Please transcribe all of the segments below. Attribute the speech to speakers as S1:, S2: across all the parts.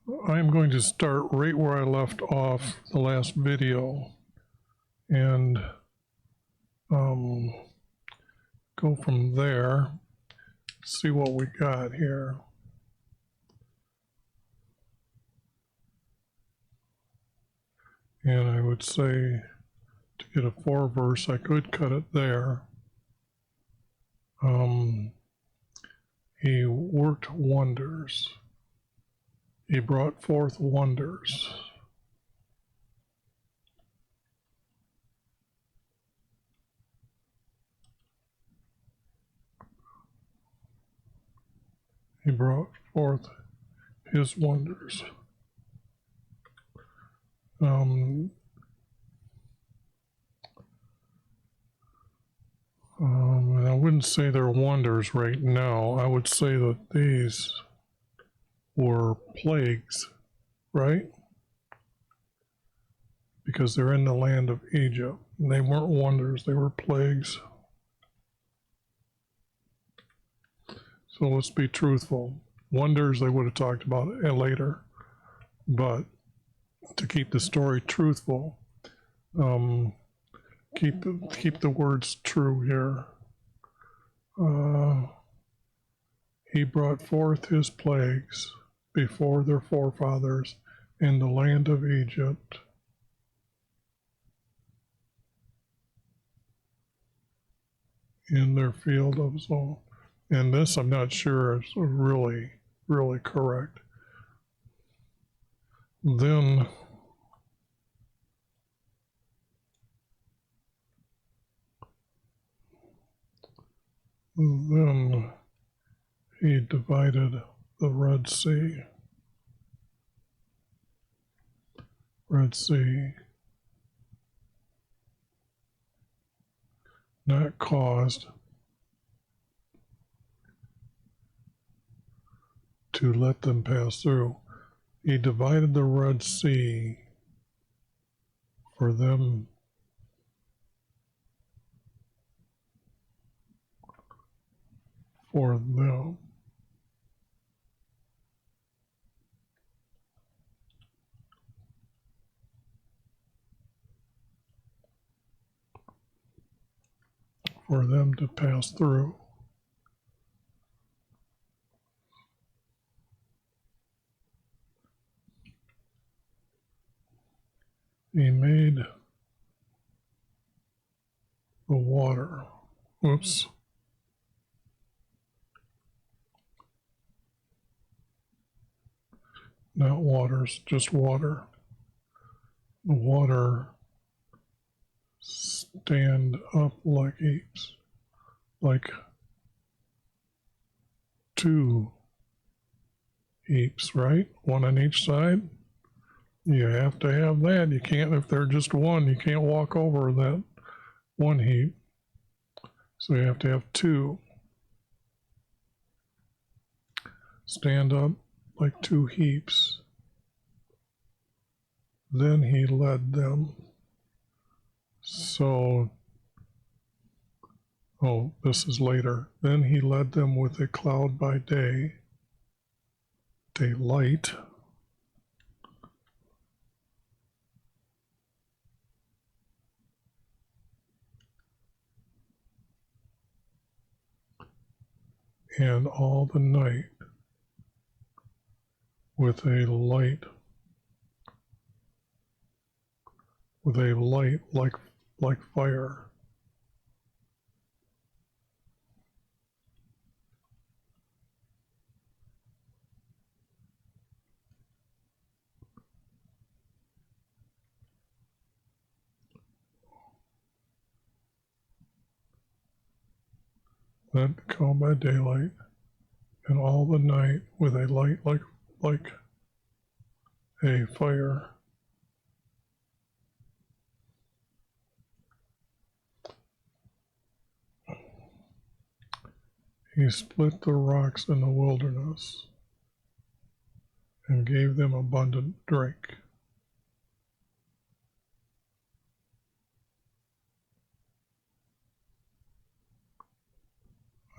S1: I'm going to start right where I left off the last video and go from there, see what we got here. And I would say to get a 4 verse, I could cut it there. He worked wonders. He brought forth wonders. He brought forth his wonders. And I wouldn't say they're wonders right now. I would say that these were plagues, right? Because they're in the land of Egypt. And they weren't wonders, they were plagues. So let's be truthful. Wonders they would have talked about it later. But to keep the story truthful, keep the words true here. He brought forth his plagues before their forefathers in the land of Egypt. In their field of Zoan. And this I'm not sure is really correct. Then he divided the Red Sea. Not caused to let them pass through. He divided the Red Sea for them for them to pass through. He made the water. Oops. Not waters, just water. The water stand up like heaps, like 2 heaps, right? 1 on each side. You have to have that. You can't, if they're just 1, you can't walk over that 1 heap. So you have to have 2. Stand up like 2 heaps. Then he led them. So, this is later. Then he led them with a cloud by day, daylight, and all the night with a light like fire. That called by daylight, and all the night with a light like a fire. He split the rocks in the wilderness and gave them abundant drink.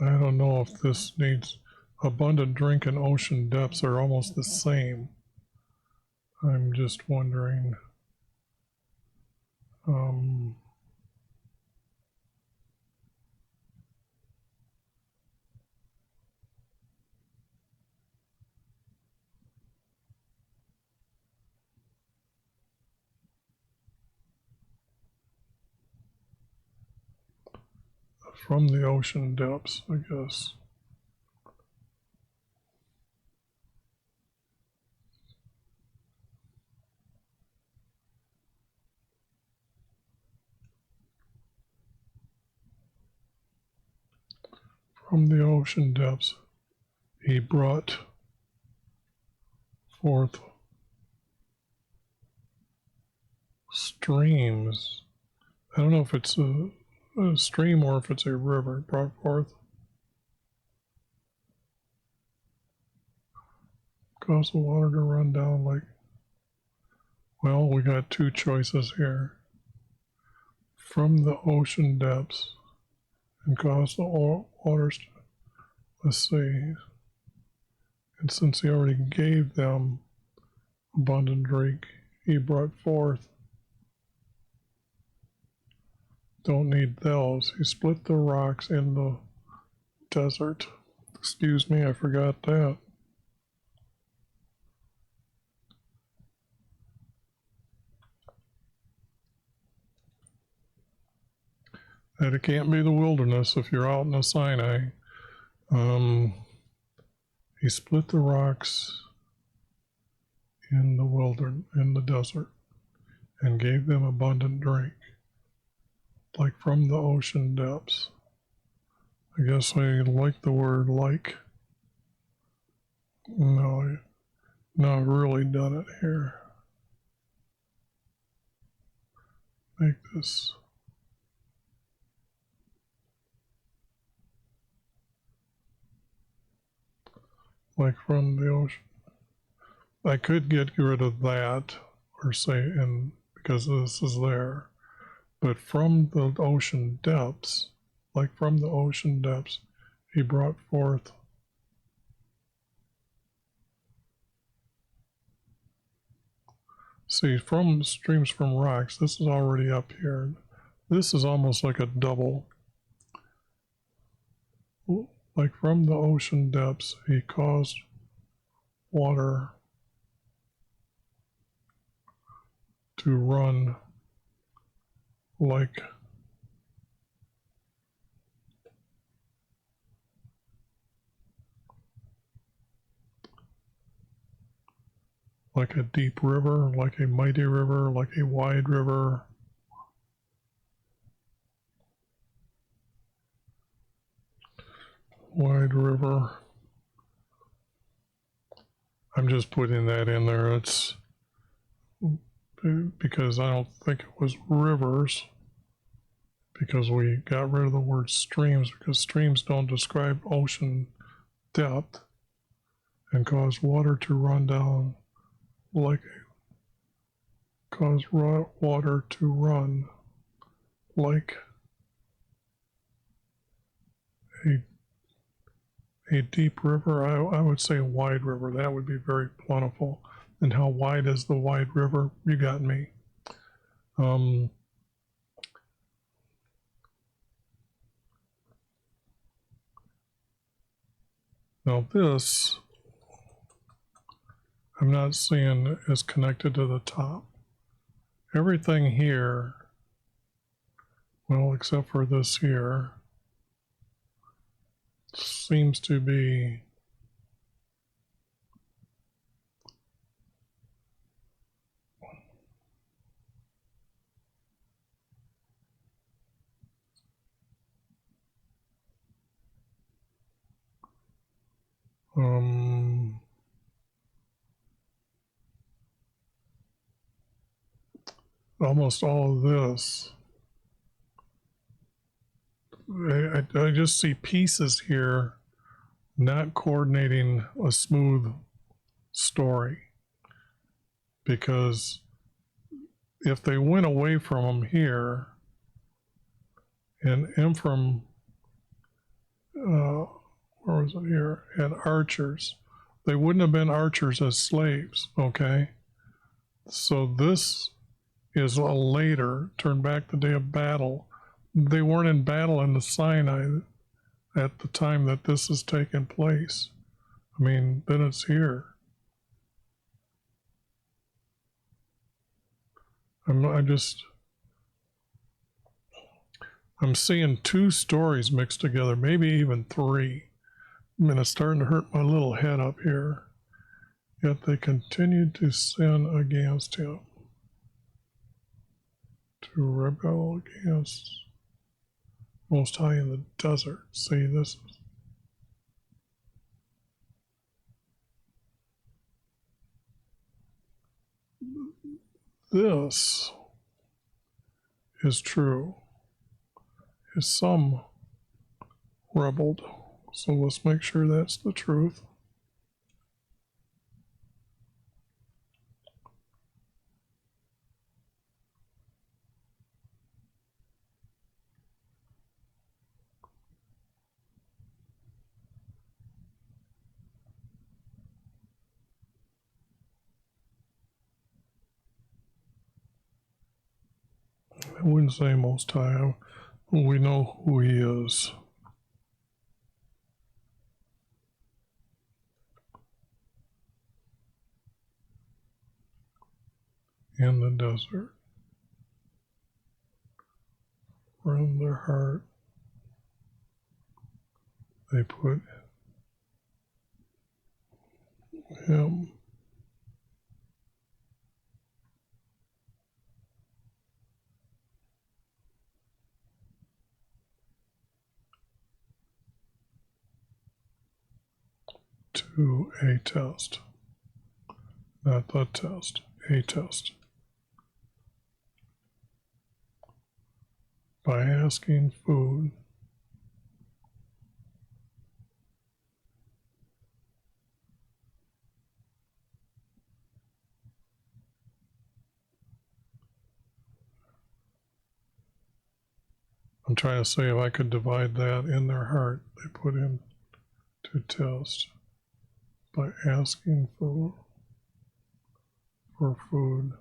S1: I don't know if this needs abundant drink and ocean depths are almost the same. I'm just wondering, from the ocean depths, I guess. From the ocean depths, he brought forth streams. I don't know if it's a stream or if it's a river. Brought forth, caused the water to run down like, well, we got two choices here. From the ocean depths and caused the waters to, let's see, and since he already gave them abundant drink, he brought forth, don't need those. He split the rocks in the desert. Excuse me, I forgot that. That it can't be the wilderness if you're out in the Sinai. He split the rocks in the desert, and gave them abundant drink, like from the ocean depths. I guess I like the word like. No, I've really done it here. Make this. Like from the ocean. I could get rid of that or say, and because this is there, but from the ocean depths, like from the ocean depths, he brought forth see, from streams from rocks, this is already up here. This is almost like a double. Like from the ocean depths, he caused water to run like a deep river, like a mighty river, like a wide river. Wide river. I'm just putting that in there. It's because I don't think it was rivers, because we got rid of the word streams, because streams don't describe ocean depth, and cause water to run down like cause water to run like a deep river. I would say a wide river. That would be very plentiful. And how wide is the wide river? You got me. Now this, I'm not seeing is connected to the top. Everything here, well, except for this here, seems to be almost all of this. I just see pieces here not coordinating a smooth story, because if they went away from them here and Ephraim, where was it here, and archers, they wouldn't have been archers as slaves, okay? So this is a later, turn back the day of battle. They weren't in battle in the Sinai at the time that this is taking place. I mean, then it's here. I'm seeing two stories mixed together, maybe even three. I mean, it's starting to hurt my little head up here. Yet they continued to sin against him, to rebel against Most High in the desert. See, this is true. Is some rebelled. So let's make sure that's the truth. I wouldn't say Most High. We know who he is. In the desert. From their heart, they put him. To a test. Not the test, a test. By asking food. I'm trying to say if I could divide that in their heart, they put him to test by asking for food.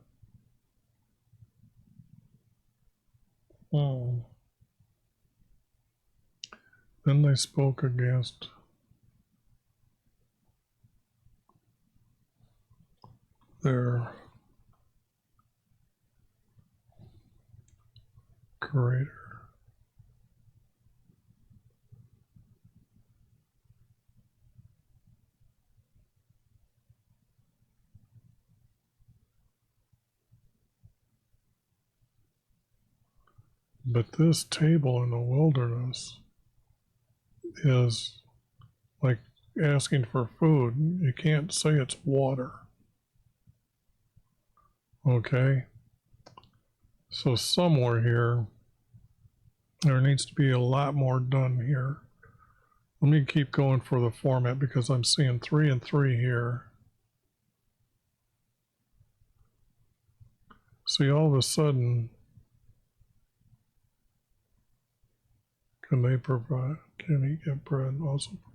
S1: Then they spoke against their Creator. But this table in the wilderness is like asking for food. You can't say it's water. Okay? So somewhere here, there needs to be a lot more done here. Let me keep going for the format because I'm seeing 3 and 3 here. See, all of a sudden, can they provide? Can he get bread and also provide?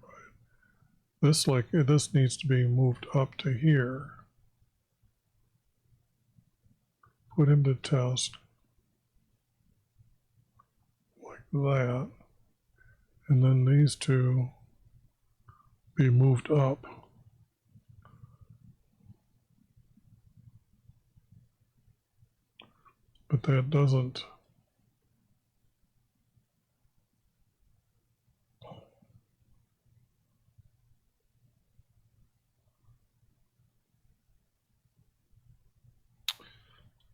S1: This needs to be moved up to here. Put him to test like that. And then these two be moved up. But that doesn't.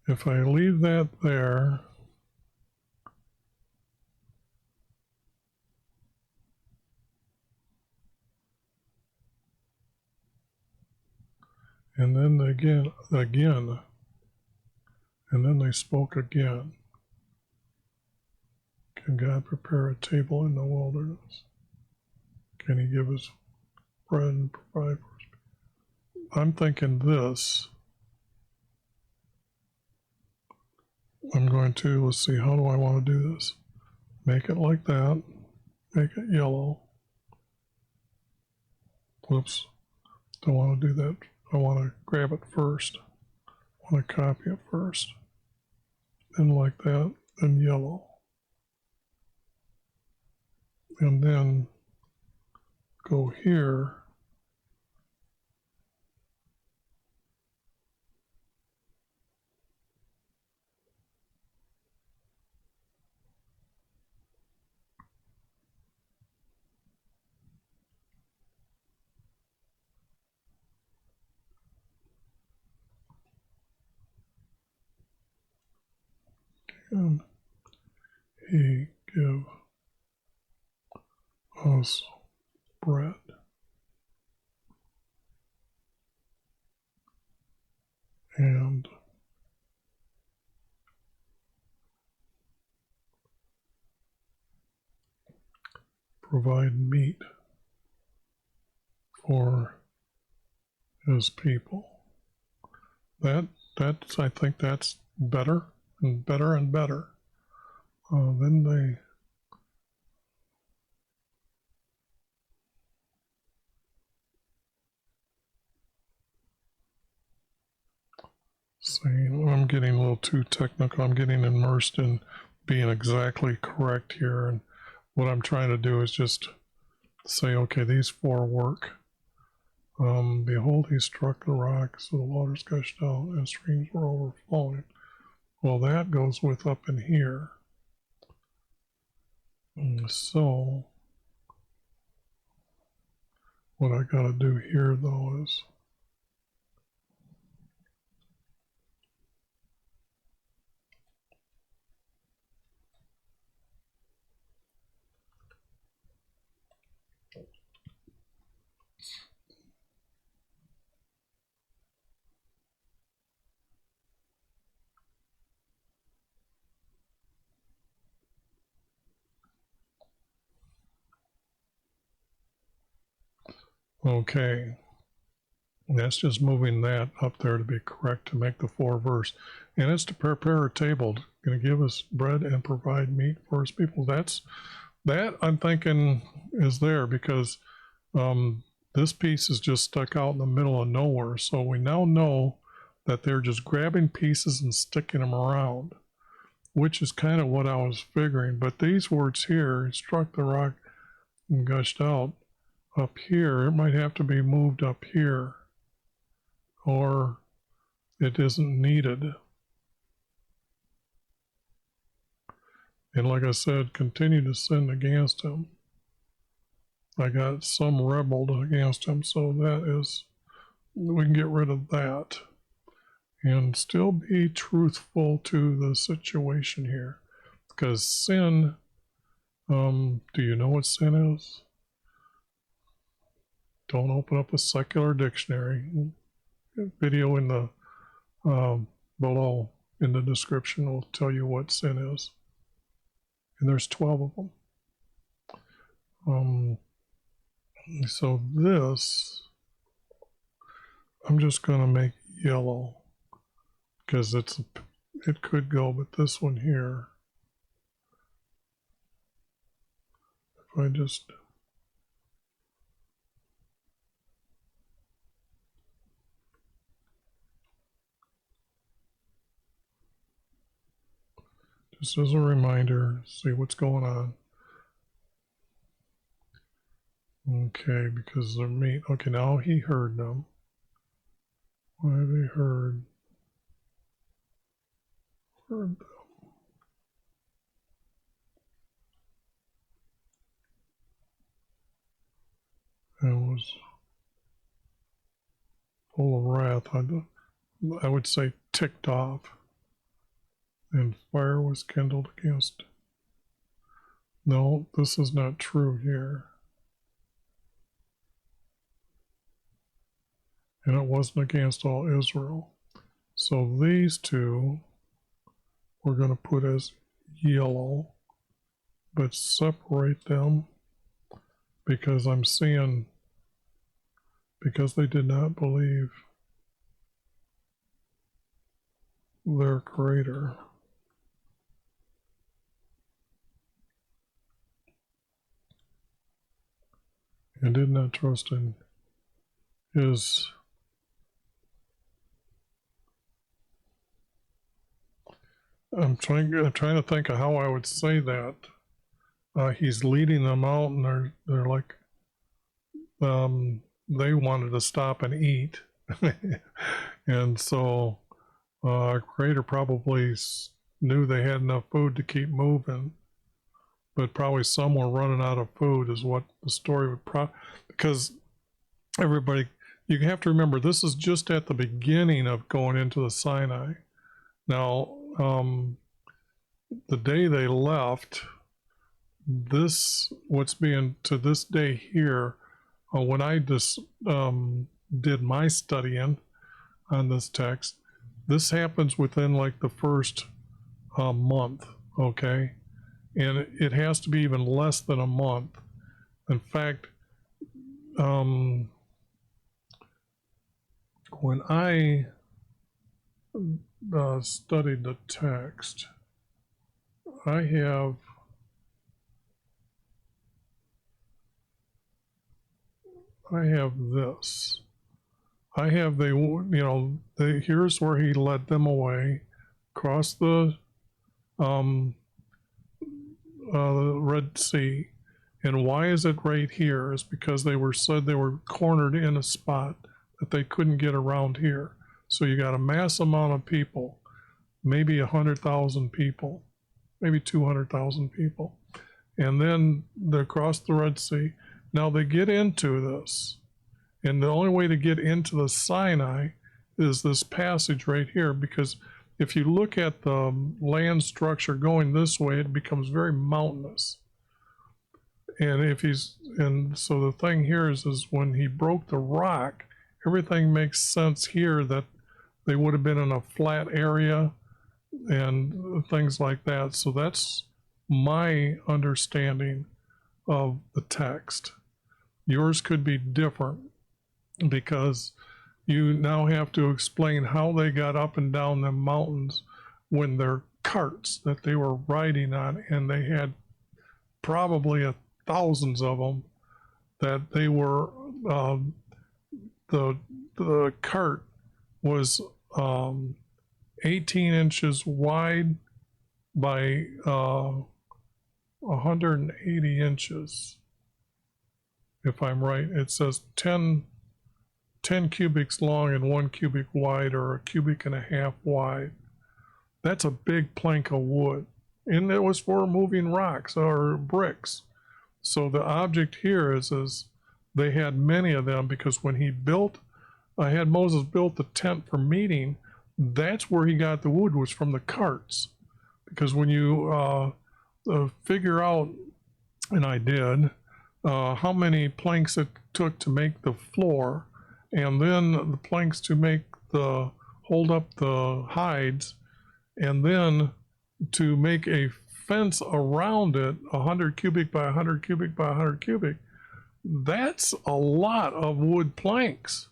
S1: If I leave that there, and then again, and then they spoke again. Can God prepare a table in the wilderness? Can he give us bread and provide for us? I'm thinking this. I'm going to, let's see, how do I want to do this? Make it like that. Make it yellow. Whoops. Don't want to do that. I want to grab it first. want to copy it first. Then like that, then yellow. And then go here. And he give us bread. And provide meat for his people. That's I think that's better and better and better. Then they see, I'm getting a little too technical. I'm getting immersed in being exactly correct here, and what I'm trying to do is just say, okay, these four work. Behold, he struck the rock, so the waters gushed out and streams were overflowing. Well, that goes with up in here. So what I got to do here, though, is okay. That's just moving that up there to be correct to make the 4 verse. And it's to prepare a table, going to give us bread and provide meat for his people. That I'm thinking is there because this piece is just stuck out in the middle of nowhere. So we now know that they're just grabbing pieces and sticking them around, which is kind of what I was figuring. But these words here, struck the rock and gushed out, up here, it might have to be moved up here, or it isn't needed. And like I said, continue to sin against him. I got some rebelled against him, so that is, we can get rid of that and still be truthful to the situation here. Because sin, do you know what sin is? Don't open up a secular dictionary. Video in the below in the description will tell you what sin is. And there's 12 of them. So this, I'm just going to make yellow because it could go, but this one here, if I just as a reminder, see what's going on. Okay, because they're meat. Okay, now he heard them. Why have he heard them? And was full of wrath. I would say ticked off. And fire was kindled against. No, this is not true here. And it wasn't against all Israel. So these two we're going to put as yellow, but separate them because I'm seeing, because they did not believe their creator. And did not trust in his I'm trying to think of how I would say that. He's leading them out, and they're like, they wanted to stop and eat, and so our creator probably knew they had enough food to keep moving, but probably some were running out of food, is what the story would because everybody, you have to remember, this is just at the beginning of going into the Sinai. Now, the day they left, this, what's being to this day here, when I just did my studying on this text, this happens within like the first month, okay? And it has to be even less than a month. In fact, when I studied the text, I have this. I have here's where he led them away, across the Red Sea. And why is it right here? Is because they were cornered in a spot that they couldn't get around here. So you got a mass amount of people, maybe 100,000 people, maybe 200,000 people. And then they cross the Red Sea. Now they get into this. And the only way to get into the Sinai is this passage right here, because if you look at the land structure going this way, it becomes very mountainous. And so the thing here is when he broke the rock, everything makes sense here that they would have been in a flat area and things like that. So that's my understanding of the text. Yours could be different, because you now have to explain how they got up and down the mountains when their carts that they were riding on, and they had probably thousands of them, that they were the cart was 18 inches wide by 180 inches, if I'm right. It says 10 cubics long and 1 cubic wide, or a cubic and a half wide. That's a big plank of wood, and it was for moving rocks or bricks. So the object here is they had many of them, because when he had Moses built the tent for meeting, that's where he got the wood, was from the carts. Because when you figure out, and I did, how many planks it took to make the floor, and then the planks to hold up the hides, and then to make a fence around it, 100 cubic by 100 cubic by 100 cubic, that's a lot of wood planks.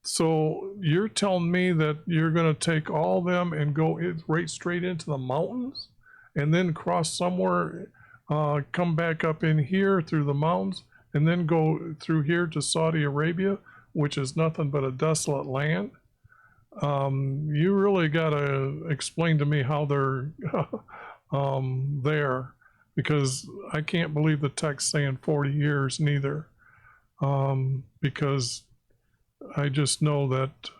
S1: So you're telling me that you're going to take all them and go right straight into the mountains, and then cross somewhere, come back up in here through the mountains, and then go through here to Saudi Arabia, which is nothing but a desolate land? You really got to explain to me how they're there, because I can't believe the text saying 40 years neither, because I just know that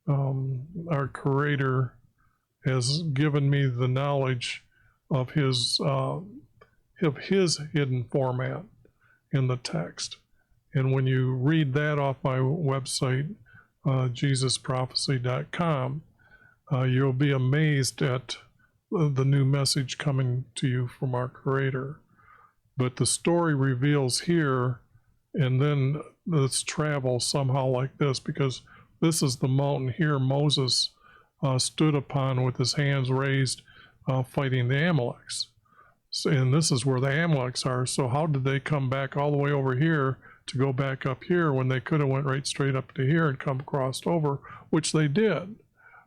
S1: our Creator has given me the knowledge of his hidden format in the text. And when you read that off my website, jesusprophecy.com, you'll be amazed at the new message coming to you from our Creator. But the story reveals here, and then let's travel somehow like this, because this is the mountain here Moses stood upon with his hands raised, fighting the Amaleks. So, and this is where the Amaleks are. So how did they come back all the way over here to go back up here, when they could have went right straight up to here and come crossed over, which they did?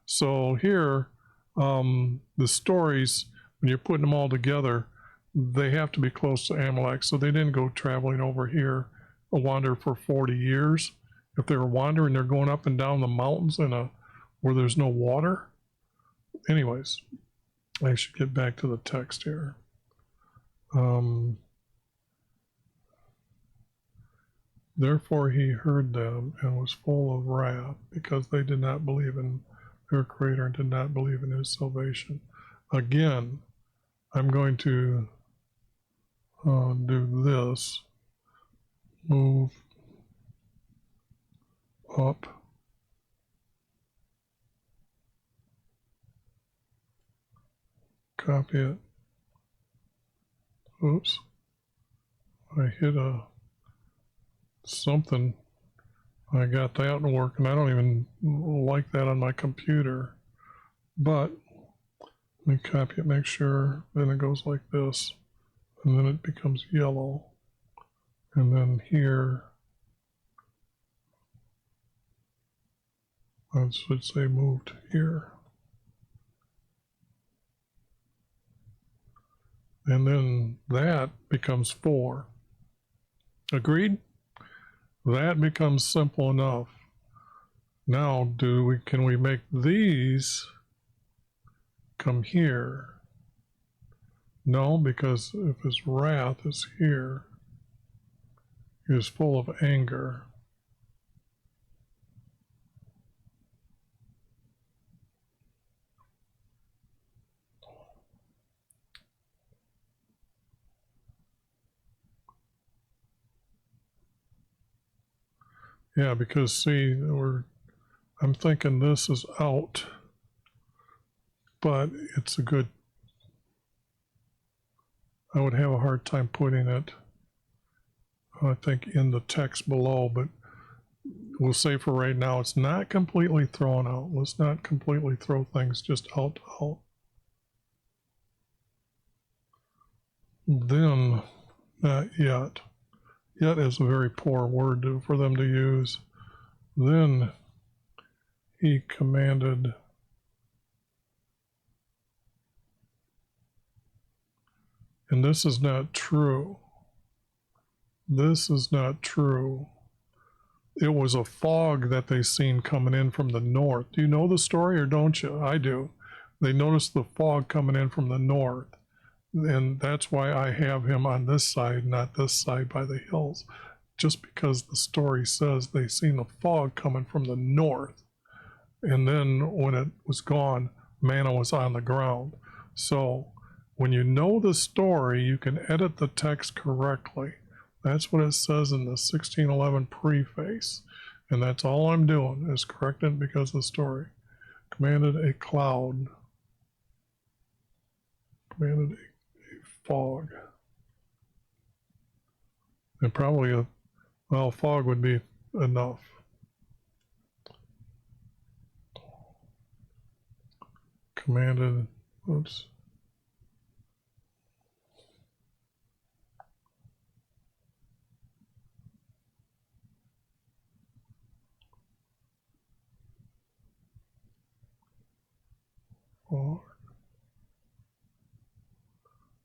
S1: So here, the stories, when you're putting them all together, they have to be close to Amalek. So they didn't go traveling over here, wander for 40 years. If they were wandering, they're going up and down the mountains where there's no water. Anyways, I should get back to the text here. Therefore he heard them and was full of wrath, because they did not believe in their Creator and did not believe in his salvation. Again, I'm going to do this. Move up. Copy it. Oops. I hit something. I got that working. I don't even like that on my computer. But let me copy it, make sure. Then it goes like this. And then it becomes yellow. And then here, I should say moved here. And then that becomes 4. Agreed? That becomes simple enough. Now, can we make these come here? No, because if his wrath is here, he is full of anger. Yeah, because see, I'm thinking this is out, but it's I would have a hard time putting it, I think, in the text below, but we'll say for right now, it's not completely thrown out. Let's not completely throw things just out. Then, not yet. Yet is a very poor word for them to use. Then he commanded, and this is not true. This is not true. It was a fog that they seen coming in from the north. Do you know the story or don't you? I do. They noticed the fog coming in from the north. And that's why I have him on this side, not this side by the hills. Just because the story says they seen the fog coming from the north. And then when it was gone, manna was on the ground. So when you know the story, you can edit the text correctly. That's what it says in the 1611 preface. And that's all I'm doing is correcting it because of the story. Commanded a cloud. Commanded a fog. And probably fog would be enough. Commanded, oops. Fog.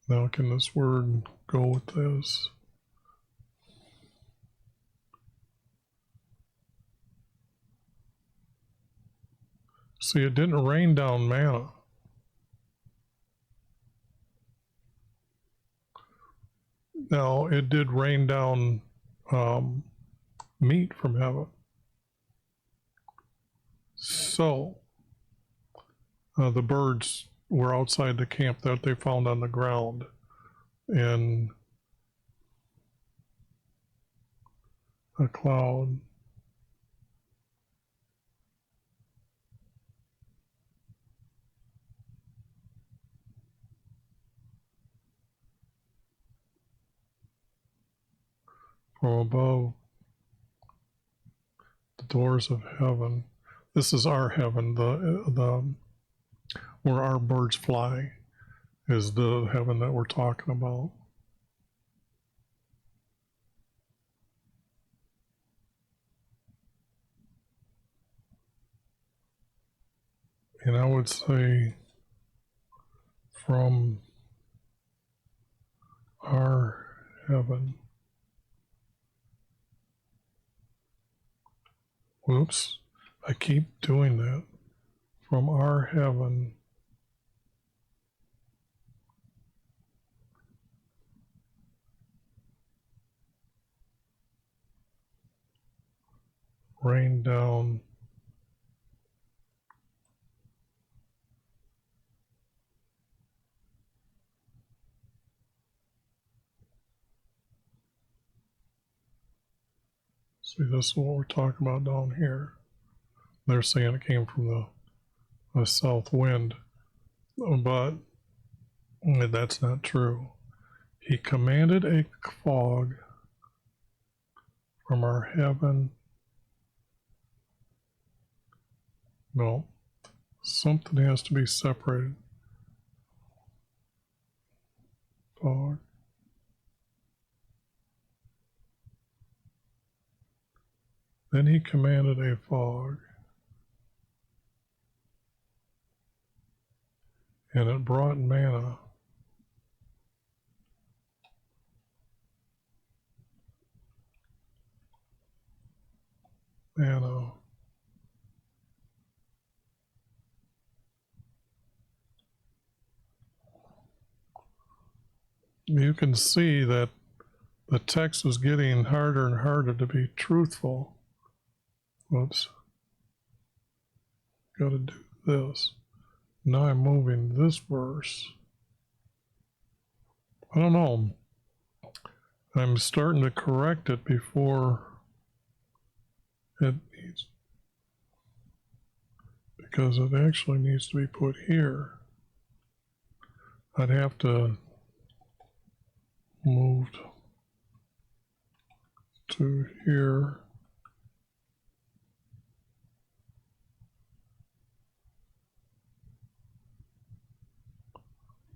S1: Now can this word go with this? See, it didn't rain down manna. Now, it did rain down meat from heaven. So, the birds were outside the camp that they found on the ground. And a cloud. From above the doors of heaven. This is our heaven, the where our birds fly is the heaven that we're talking about. And I would say from our heaven. Whoops, I keep doing that. From our heaven rained down see, this is what we're talking about down here. They're saying it came from the south wind, but that's not true. He commanded a fog from our heaven. No, something has to be separated. Fog. Then he commanded a fog, and it brought manna. Manna. You can see that the text is getting harder and harder to be truthful. Whoops. Got to do this. Now I'm moving this verse. I don't know. I'm starting to correct it before it needs, because it actually needs to be put here. I'd have to move to here.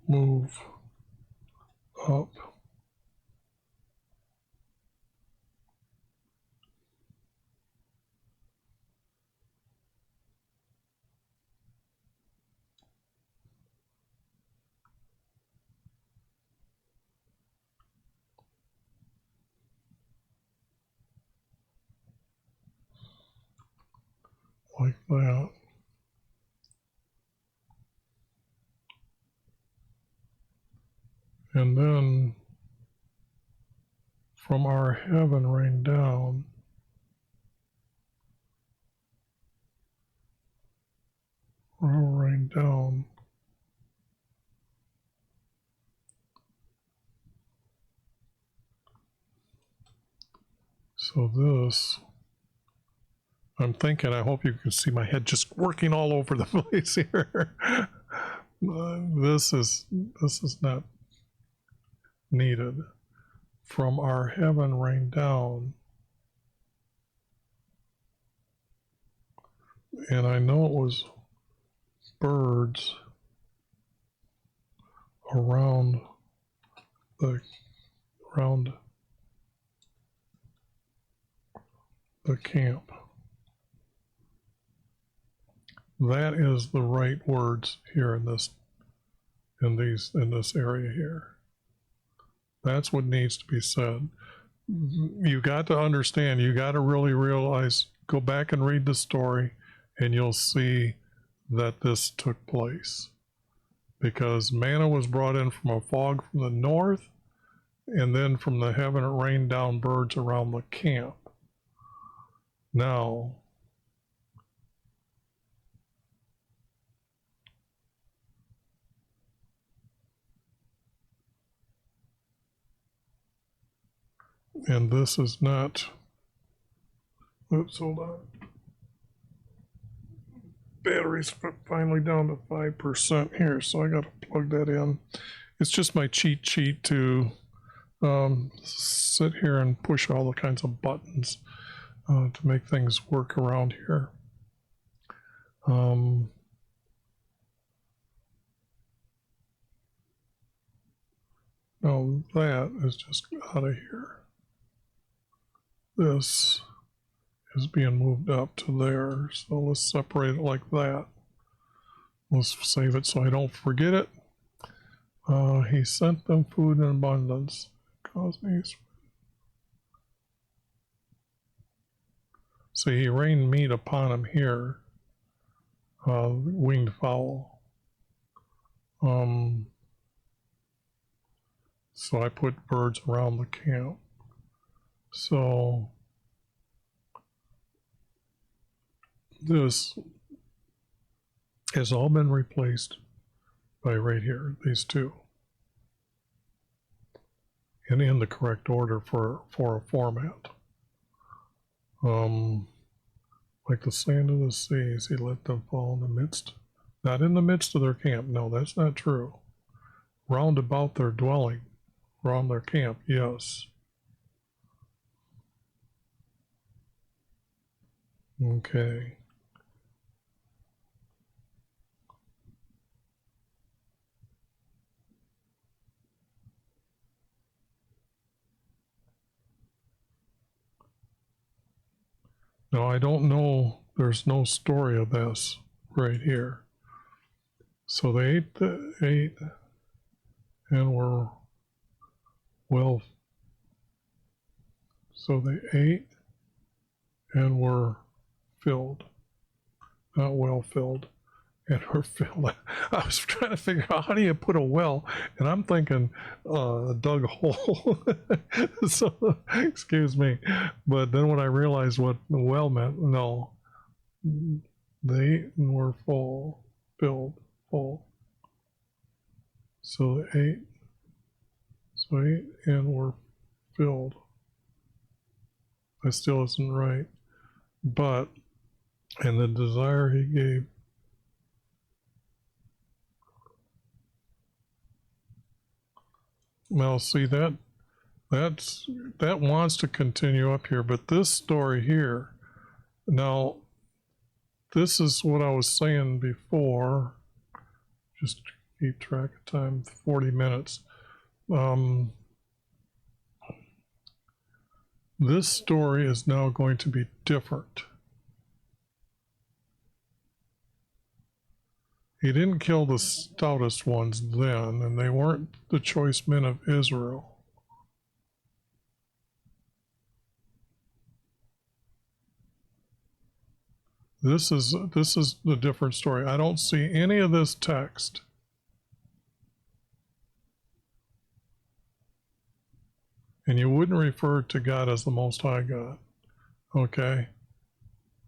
S1: Move up. Like that. And then from our heaven rain down. Rain down. So this, I'm thinking, I hope you can see my head just working all over the place here. This is not needed. From our heaven rain down. And I know it was birds around the camp. That is the right words here in this area here. That's what needs to be said. You got to understand, you got to really realize, go back and read the story and you'll see that this took place. Because manna was brought in from a fog from the north, and then from the heaven it rained down birds around the camp. Now, and this is not, oops, hold on. Battery's finally down to 5% here, so I got to plug that in. It's just my cheat sheet to sit here and push all the kinds of buttons to make things work around here. Now that is just out of here. This is being moved up to there, so let's separate it like that. Let's save it so I don't forget it. He sent them food in abundance. See, he rained meat upon him here. Winged fowl. So I put birds around the camp. So this has all been replaced by right here, these two. And in the correct order for a format. Like the sand of the seas, he let them fall in the midst, not in the midst of their camp. No, that's not true. Round about their dwelling, round their camp, yes. Okay. Now, I don't know, there's no story of this right here. So they ate and were well, so they ate and were filled, not well filled, and were filled. I was trying to figure out how do you put a well, and I'm thinking dug a hole. So, excuse me. But then when I realized what the well meant, no, they ate and were full, filled, full. So they ate, and were filled. That still isn't right. But, and the desire he gave. Well, see, that wants to continue up here, but this story here, now, this is what I was saying before, just keep track of time, 40 minutes. This story is now going to be different. He didn't kill the stoutest ones then, and they weren't the choice men of Israel. This is the different story. I don't see any of this text. And you wouldn't refer to God as the Most High God, okay?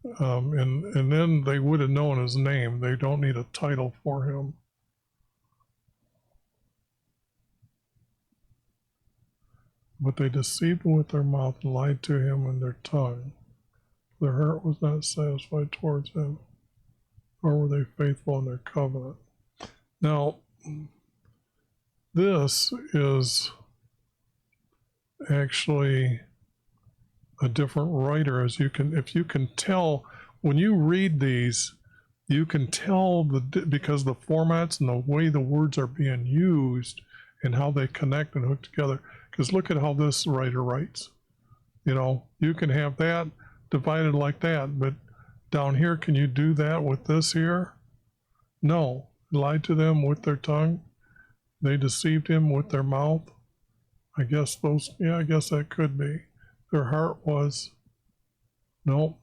S1: And then they would have known his name. They don't need a title for him. But they deceived him with their mouth and lied to him in their tongue. Their heart was not satisfied towards him, nor were they faithful in their covenant. Now, this is actually a different writer, as you can, if you can tell, when you read these, you can tell because the formats and the way the words are being used and how they connect and hook together. Because look at how this writer writes. You know, you can have that divided like that, but down here, can you do that with this here? No. Lied to them with their tongue. They deceived him with their mouth. I guess those, yeah, I guess that could be. Their heart was, no,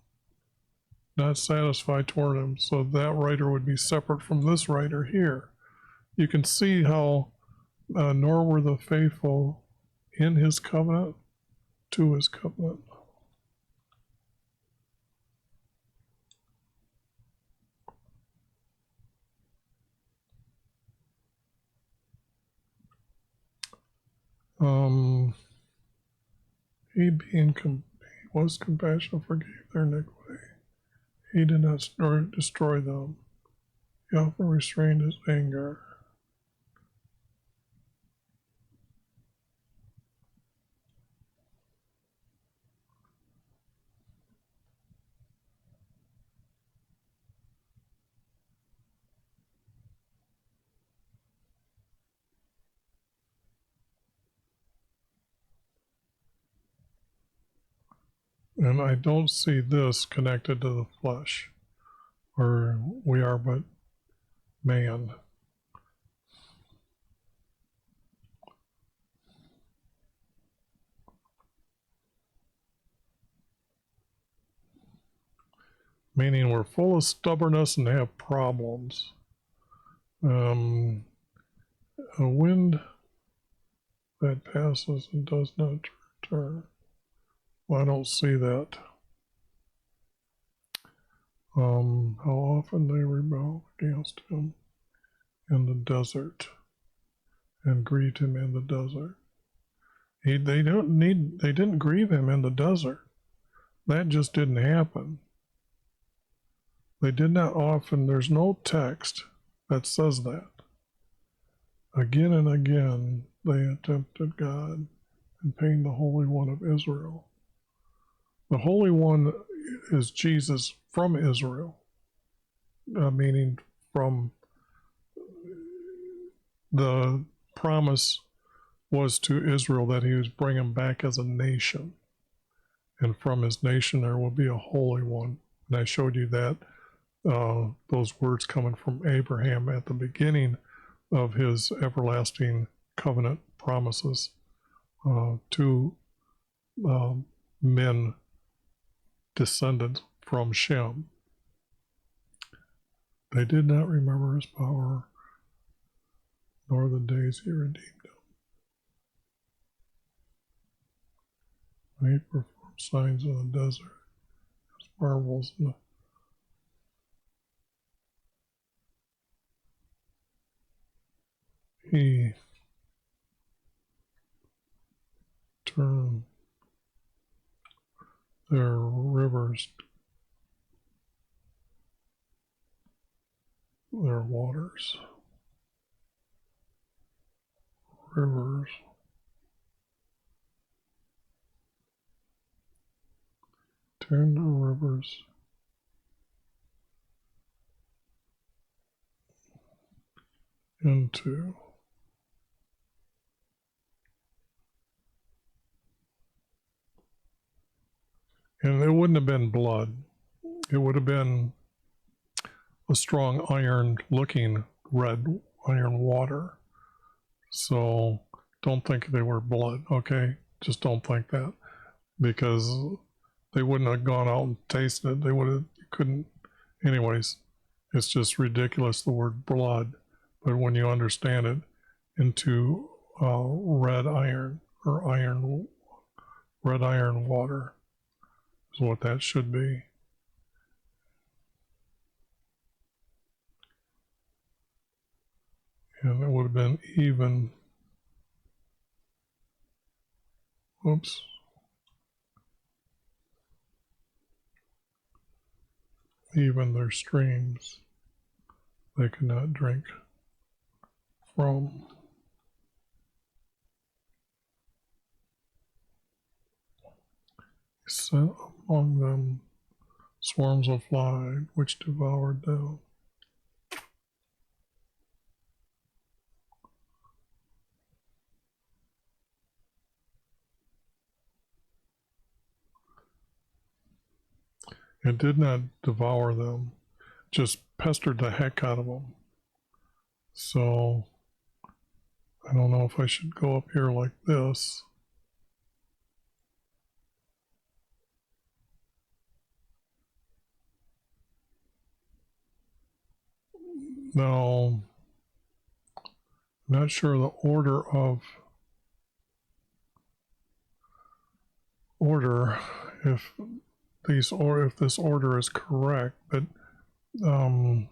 S1: not satisfied toward him. So that writer would be separate from this writer here. You can see how, nor were the faithful in his covenant, to his covenant. He was compassionate, forgave their iniquity. He did not destroy them. He often restrained his anger. And I don't see this connected to the flesh, or we are but man. Meaning we're full of stubbornness and have problems. A wind that passes and does not return. Well, I don't see that. How often they rebel against him in the desert and grieved him in the desert. They didn't grieve him in the desert. That just didn't happen. They did not often, there's no text that says that. Again and again, they attempted God and pained the Holy One of Israel. The Holy One is Jesus from Israel, meaning from the promise was to Israel that he was bringing them back as a nation. And from his nation there will be a Holy One. And I showed you that, those words coming from Abraham at the beginning of his everlasting covenant promises to men descended from Shem. They did not remember his power, nor the days he redeemed them. He performed signs in the desert, his marvels in the he turned their rivers, their waters, rivers, turned the rivers into and it wouldn't have been blood. It would have been a strong iron looking red iron water. So don't think they were blood, okay? Just don't think that, because they wouldn't have gone out and tasted it. They would have, couldn't, anyways. It's just ridiculous, the word blood. But when you understand it into red iron or red iron water is what that should be. And it would have been even, oops, even their streams they could not drink from. He sent among them swarms of flies which devoured them. It did not devour them, just pestered the heck out of them. So I don't know if I should go up here like this. Now, I'm not sure the order if this order is correct, but I'm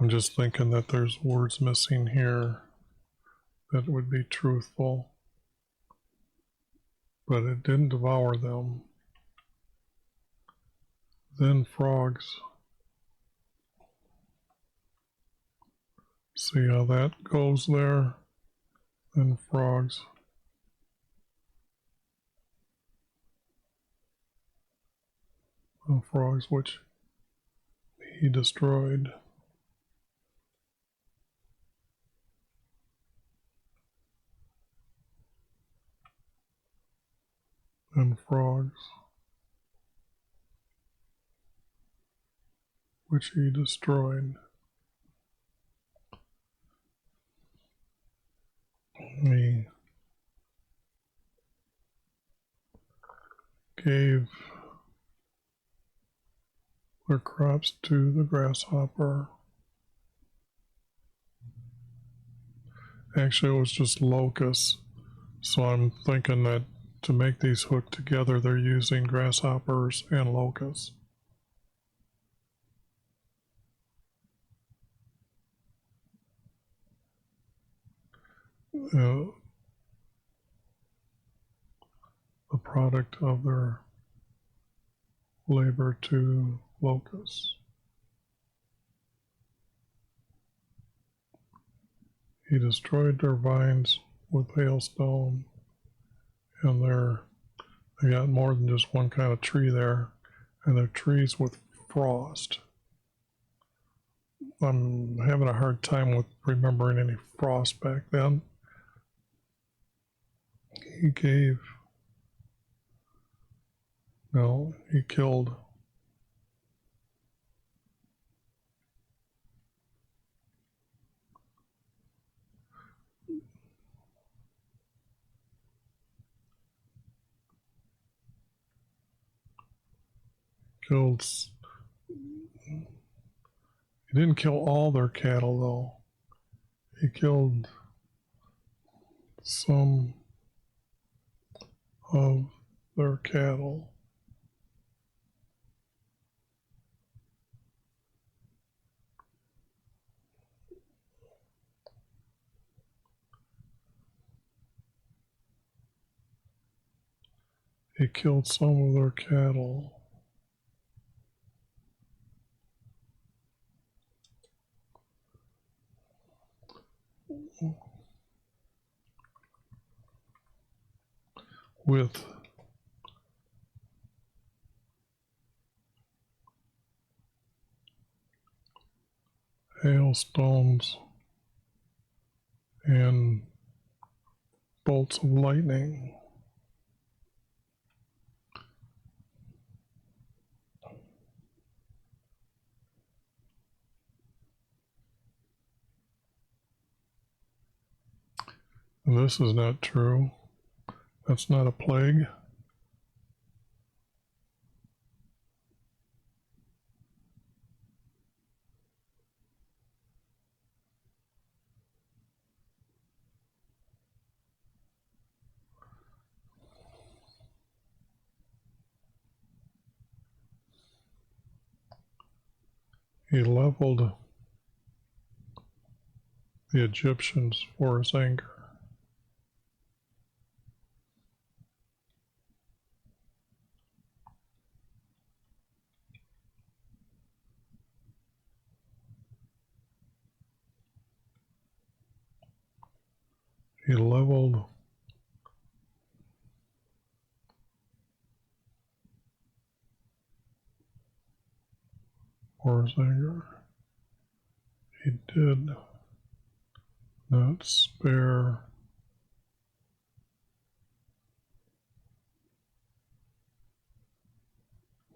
S1: just thinking that there's words missing here that would be truthful, but it didn't devour them. Then frogs. See how that goes there? Then frogs. The frogs which he destroyed. And frogs which he destroyed. He gave their crops to the grasshopper. Actually, it was just locusts. So I'm thinking that to make these hook together, they're using grasshoppers and locusts. The product of their labor to locusts. He destroyed their vines with hailstone, and they got more than just one kind of tree there, and they're trees with frost. I'm having a hard time with remembering any frost back then. He killed he didn't kill all their cattle though. He killed some of their cattle. He killed some of their cattle. With hailstones and bolts of lightning. And this is not true. That's not a plague. He leveled the Egyptians for his anger. He leveled for his anger. He did not spare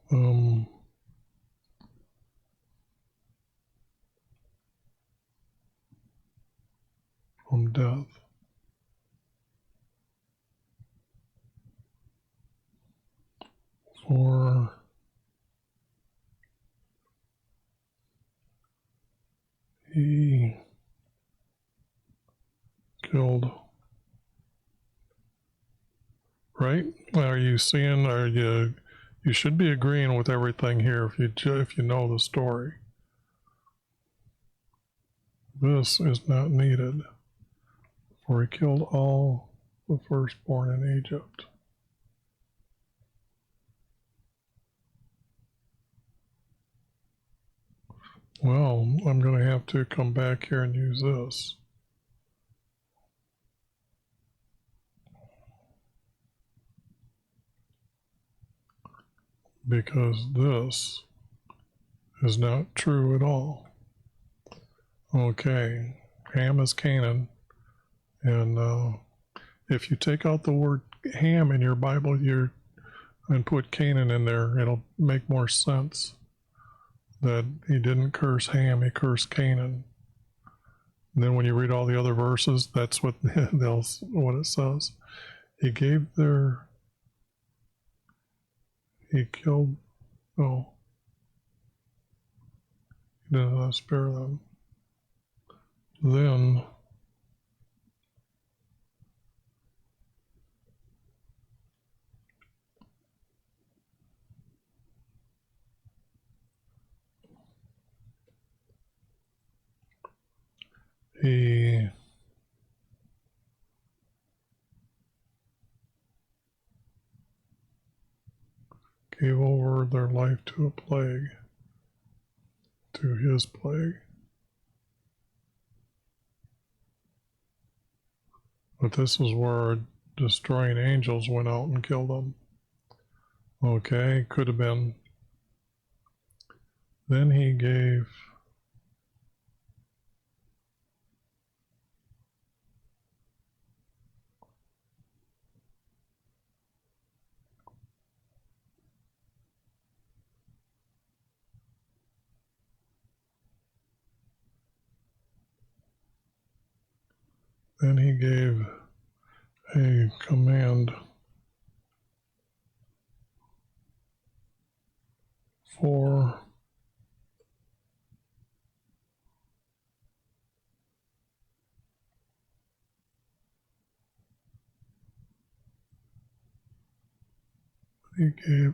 S1: them from death. For he killed. Right? Are you seeing? You should be agreeing with everything here if you know the story. This is not needed, for he killed all the firstborn in Egypt. Well, I'm going to have to come back here and use this. Because this is not true at all. Okay, Ham is Canaan, and if you take out the word Ham in your Bible and put Canaan in there, it'll make more sense that he didn't curse Ham, he cursed Canaan. And then when you read all the other verses, that's what what it says. He killed, did not spare them. Then he gave over their life to a plague, to his plague. But this is where destroying angels went out and killed them. Okay, could have been. Then he gave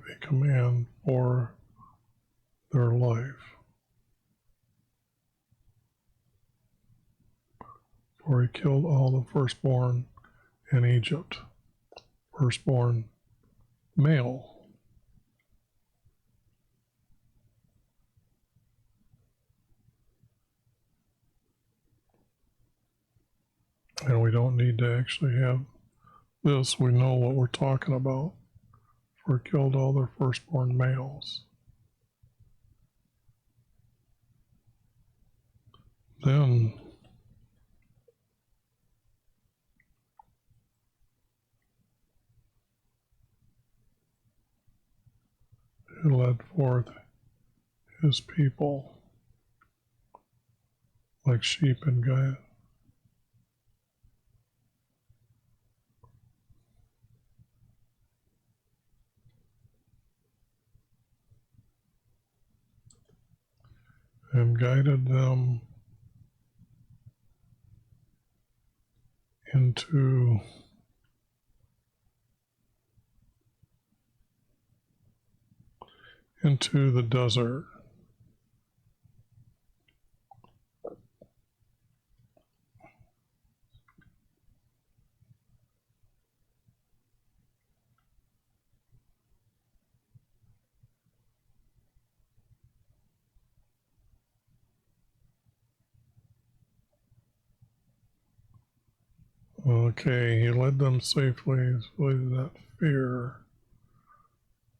S1: a command for their life. For he killed all the firstborn in Egypt. Firstborn male. And we don't need to actually have this. We know what we're talking about. For he killed all their firstborn males. Then he led forth his people like sheep and goats. And guided them into the desert. Okay, he led them safely, so they did not fear,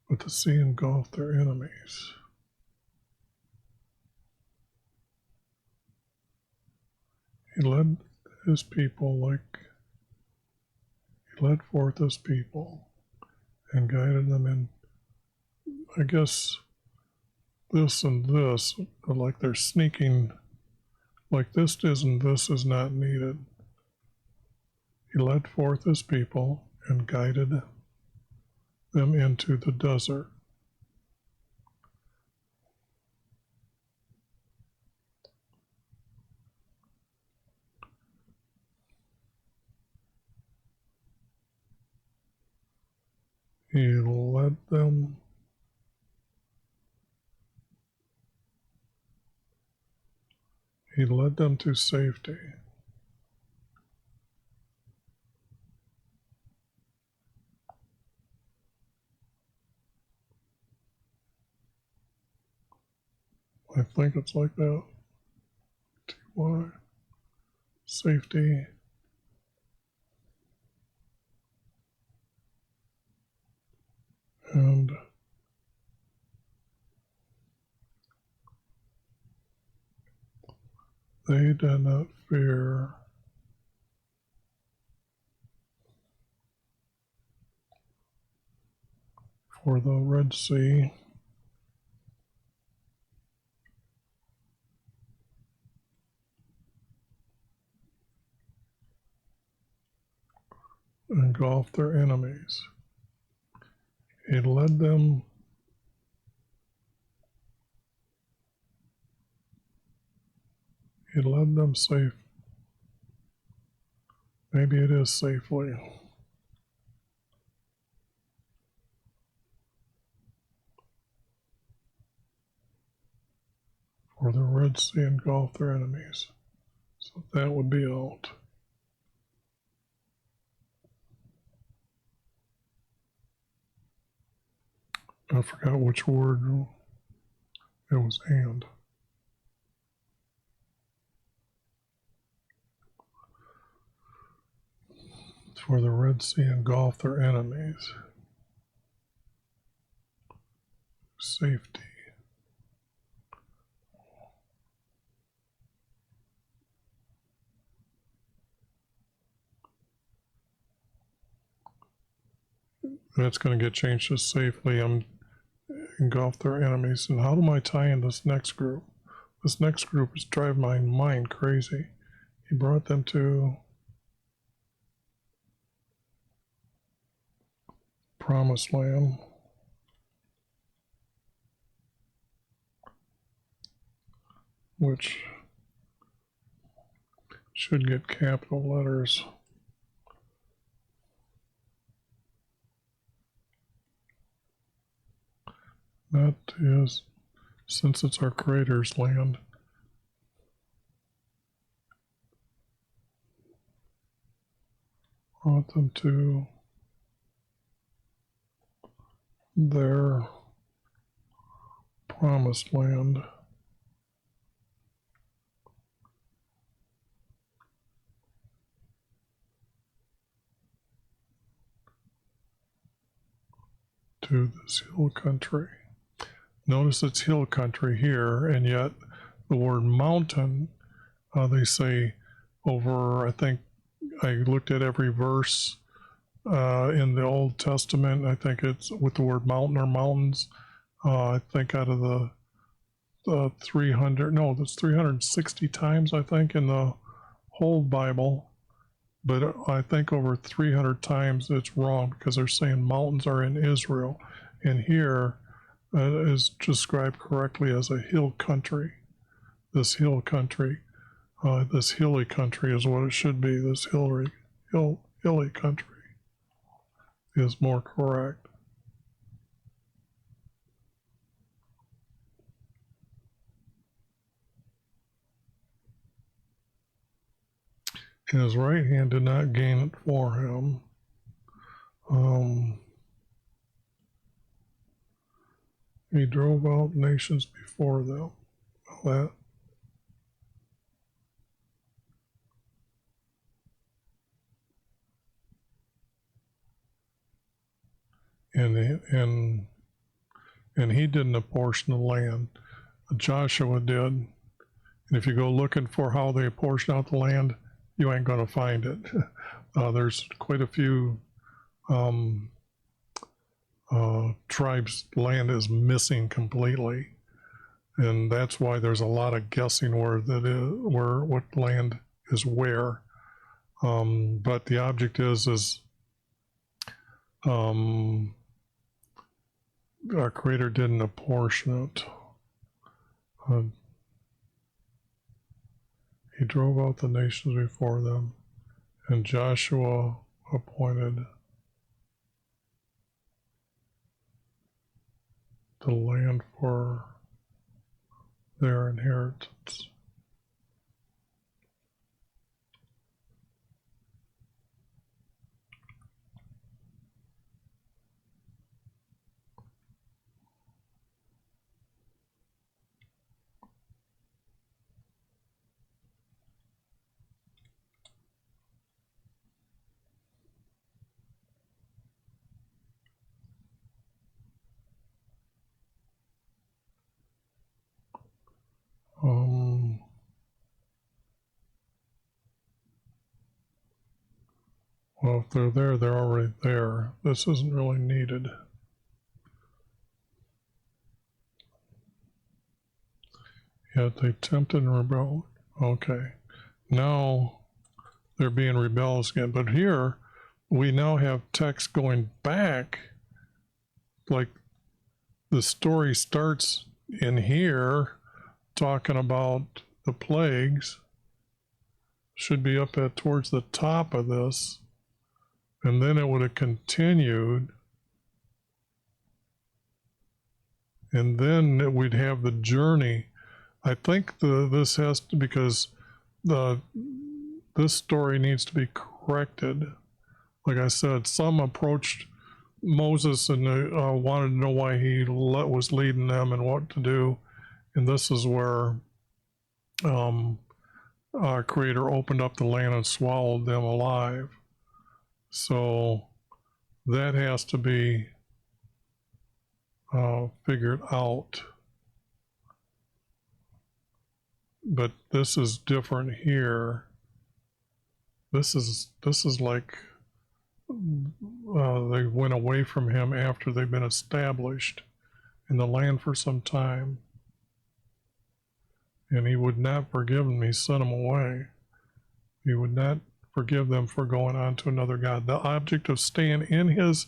S1: but the sea engulfed their enemies. He led his people he led forth his people and guided them in, I guess, this and this, like they're sneaking, like this is and this is not needed. He led forth his people and guided them into the desert. He led them to safety. I think it's like that. TY. Safety. And they did not fear for the Red Sea engulfed their enemies. He led them He led them safe. Maybe it is safely. For the Red Sea engulfed their enemies. So that would be out. I forgot which word it was, and. For the Red Sea engulfed their enemies. Safety. That's going to get changed to safely. Engulf their enemies. And how do I tie in this next group? This next group is driving my mind crazy. He brought them to Promised Land. Which should get capital letters. That is, since it's our Creator's land, brought them to their Promised Land. To this hill country. Notice it's hill country here, and yet the word mountain, they say over, I think I looked at every verse in the Old Testament. I think it's with the word mountain or mountains. I think out of the 300, no, that's 360 times, I think, in the whole Bible. But I think over 300 times it's wrong because they're saying mountains are in Israel. And here is described correctly as a hill country. This hill country, this hilly country is what it should be. This hilly country is more correct. And his right hand did not gain it for him. He drove out nations before them. That and he didn't apportion the land. Joshua did. And if you go looking for how they apportion out the land, you ain't going to find it. There's quite a few tribes' land is missing completely, and that's why there's a lot of guessing where what land is where. But the object is our Creator didn't apportion it. He drove out the nations before them, and Joshua appointed the land for their inheritance. Well, if they're there, they're already there. This isn't really needed. Yet they tempted and rebelled. Okay. Now they're being rebellious again. But here, we now have text going back. Like the story starts in here, talking about the plagues should be up at towards the top of this, and then it would have continued, and then we'd have the journey. I think this has to, because this story needs to be corrected. Like I said, some approached Moses and wanted to know why he was leading them and what to do, and this is where our Creator opened up the land and swallowed them alive. So that has to be figured out. But this is different here. This is like they went away from him after they've been established in the land for some time. And he would not forgive them. He sent them away. He would not forgive them for going on to another god. The object of staying in his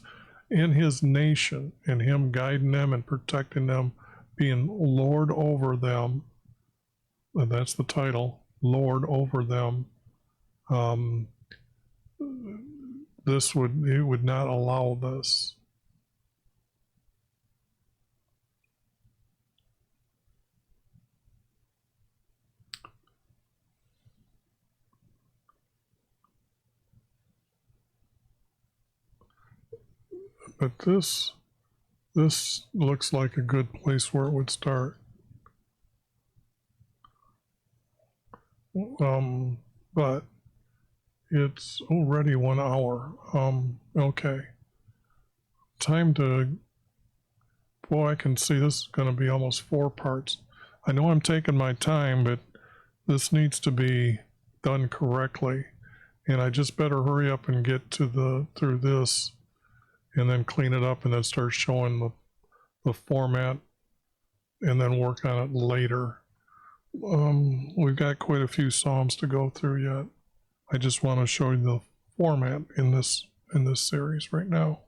S1: nation and him guiding them and protecting them, being Lord over them, and that's the title, Lord over them. He would not allow this. But this looks like a good place where it would start. But it's already 1 hour. Okay. Time to, boy, I can see this is going to be almost 4 parts. I know I'm taking my time, but this needs to be done correctly. And I just better hurry up and get to through this and then clean it up and then start showing the format and then work on it later. We've got quite a few Psalms to go through yet. I just want to show you the format in this series right now.